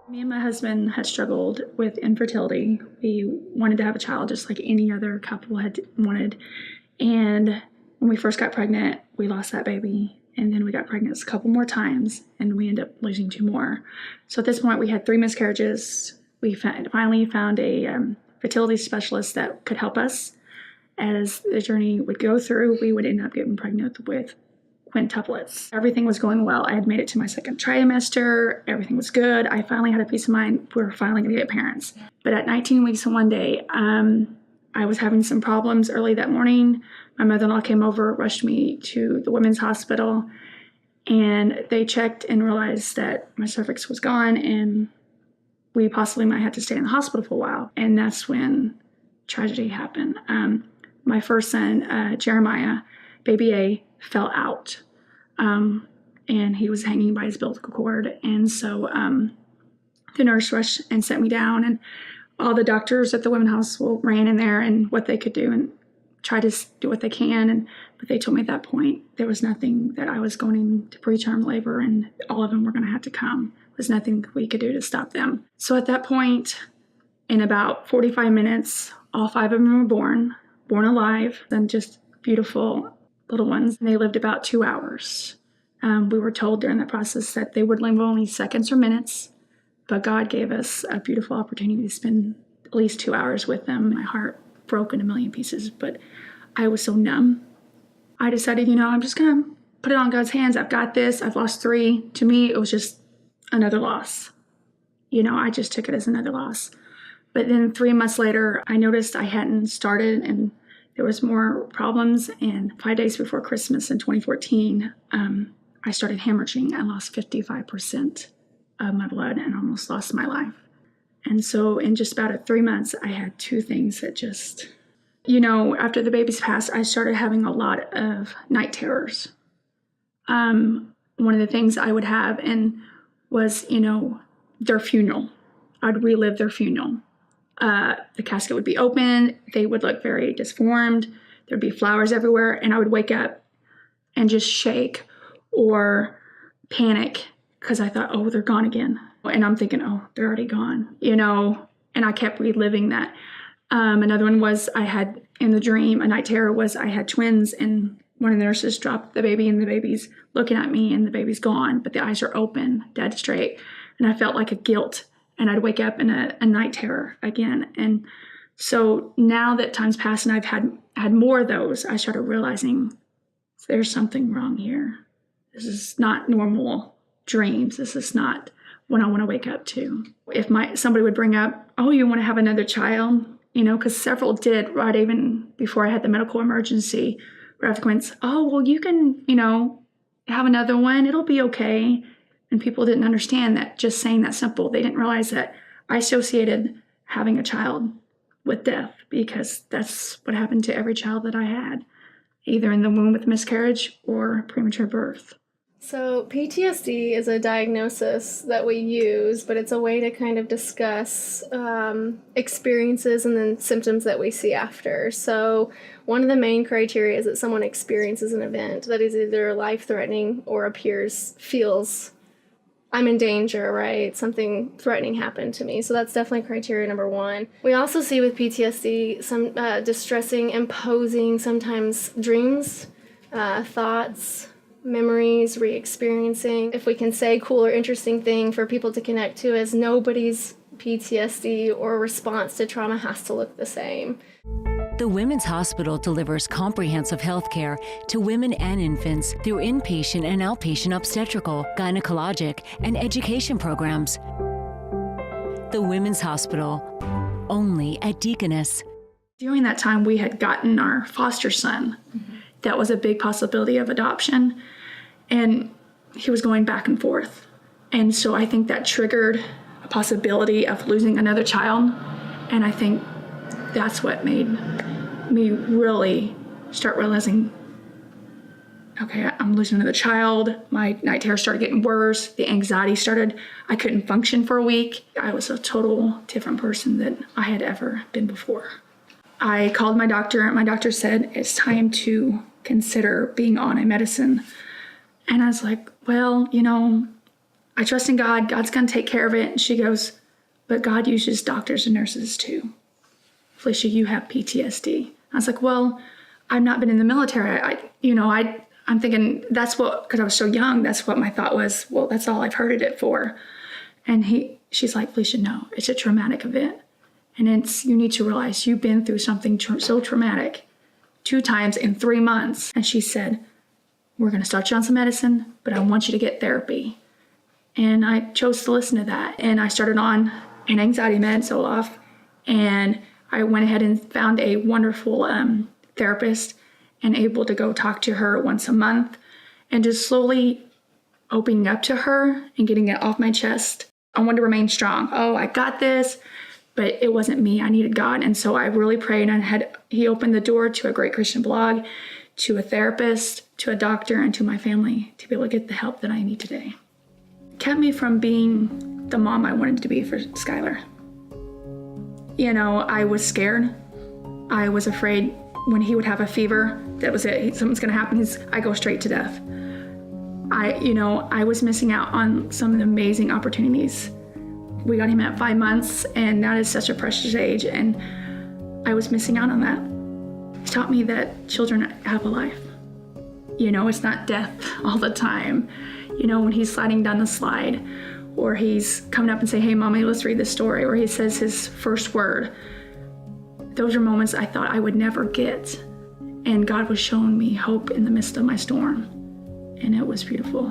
Me and my husband had struggled with infertility. We wanted to have a child just like any other couple had wanted. And when we first got pregnant, we lost that baby. And then we got pregnant a couple more times, and we ended up losing 2 more. So at this point, we had 3 miscarriages. We finally found a fertility specialist that could help us. As the journey would go through, we would end up getting pregnant with quintuplets. Everything was going well. I had made it to my 2nd trimester. Everything was good. I finally had a peace of mind. We were finally going to get parents. But at 19 weeks and 1 day, I was having some problems early that morning. My mother-in-law came over, rushed me to the women's hospital, and they checked and realized that my cervix was gone and we possibly might have to stay in the hospital for a while. And that's when tragedy happened. My first son, Jeremiah, baby A, fell out, and he was hanging by his umbilical cord. And so the nurse rushed and set me down, and all the doctors at the women's hospital ran in there and what they could do and tried to do what they can. But they told me at that point there was nothing, that I was going to preterm labor and all of them were going to have to come. There was nothing we could do to stop them. So at that point, in about 45 minutes, all 5 of them were born alive, and just beautiful little ones. And they lived about 2 hours. We were told during the process that they would live only seconds or minutes, but God gave us a beautiful opportunity to spend at least 2 hours with them. My heart broke in a million pieces, but I was so numb. I decided, I'm just going to put it on God's hands. I've got this. I've lost 3. To me, it was just another loss. I just took it as another loss. But then 3 months later, I noticed I hadn't started and there was more problems. And 5 days before Christmas in 2014, I started hemorrhaging. I lost 55% of my blood and almost lost my life. And so in just about 3 months, I had 2 things that just, after the babies passed, I started having a lot of night terrors. One of the things I would have was, their funeral. I'd relive their funeral. The casket would be open. They would look very disformed. There'd be flowers everywhere. And I would wake up and just shake or panic because I thought, oh, they're gone again. And I'm thinking, oh, they're already gone, and I kept reliving that. Another one was I had in the dream, a night terror was I had twins and one of the nurses dropped the baby and the baby's looking at me and the baby's gone, but the eyes are open, dead straight. And I felt like a guilt and I'd wake up in a night terror again. And so now that time's passed and I've had more of those, I started realizing there's something wrong here. This is not normal dreams. This is not what I want to wake up to. If somebody would bring up, oh, you want to have another child? Because several did right even before I had the medical emergency. Went, oh, well, you can, have another one. It'll be okay. And people didn't understand that just saying that simple. They didn't realize that I associated having a child with death because that's what happened to every child that I had, either in the womb with miscarriage or premature birth. So PTSD is a diagnosis that we use, but it's a way to kind of discuss experiences and then symptoms that we see after. So one of the main criteria is that someone experiences an event that is either life-threatening or feels, I'm in danger, right? Something threatening happened to me. So that's definitely criteria number 1. We also see with PTSD some distressing, imposing, sometimes dreams, thoughts, memories, re-experiencing. If we can say cool or interesting thing for people to connect to is nobody's PTSD or response to trauma has to look the same. The Women's Hospital delivers comprehensive health care to women and infants through inpatient and outpatient obstetrical, gynecologic, and education programs. The Women's Hospital, only at Deaconess. During that time, we had gotten our foster son. Mm-hmm. That was a big possibility of adoption. And he was going back and forth. And so I think that triggered a possibility of losing another child. And I think that's what made me really start realizing, okay, I'm losing another child. My night terror started getting worse. The anxiety started. I couldn't function for a week. I was a total different person than I had ever been before. I called my doctor, and my doctor said, it's time to consider being on a medicine. And I was like, well, I trust in God. God's going to take care of it. And she goes, but God uses doctors and nurses too. Felicia, you have PTSD. I was like, well, I've not been in the military. I'm thinking that's what, because I was so young, that's what my thought was. Well, that's all I've heard it for. And she's like, Felicia, no, it's a traumatic event. And you need to realize you've been through something so traumatic 2 times in 3 months. And she said, we're going to start you on some medicine, but I want you to get therapy. And I chose to listen to that. And I started on an anxiety med, Zoloft. And I went ahead and found a wonderful therapist and able to go talk to her once a month and just slowly opening up to her and getting it off my chest. I wanted to remain strong. Oh, I got this. But it wasn't me. I needed God. And so I really prayed, and he opened the door to a great Christian blog, to a therapist, to a doctor, and to my family to be able to get the help that I need today. It kept me from being the mom I wanted to be for Skylar. I was scared. I was afraid when he would have a fever, that was it. Something's going to happen. I go straight to death. I was missing out on some of the amazing opportunities. We got him at 5 months, and that is such a precious age, and I was missing out on that. He taught me that children have a life. It's not death all the time. When he's sliding down the slide, or he's coming up and saying, hey, Mommy, let's read this story, or he says his first word. Those are moments I thought I would never get, and God was showing me hope in the midst of my storm, and it was beautiful.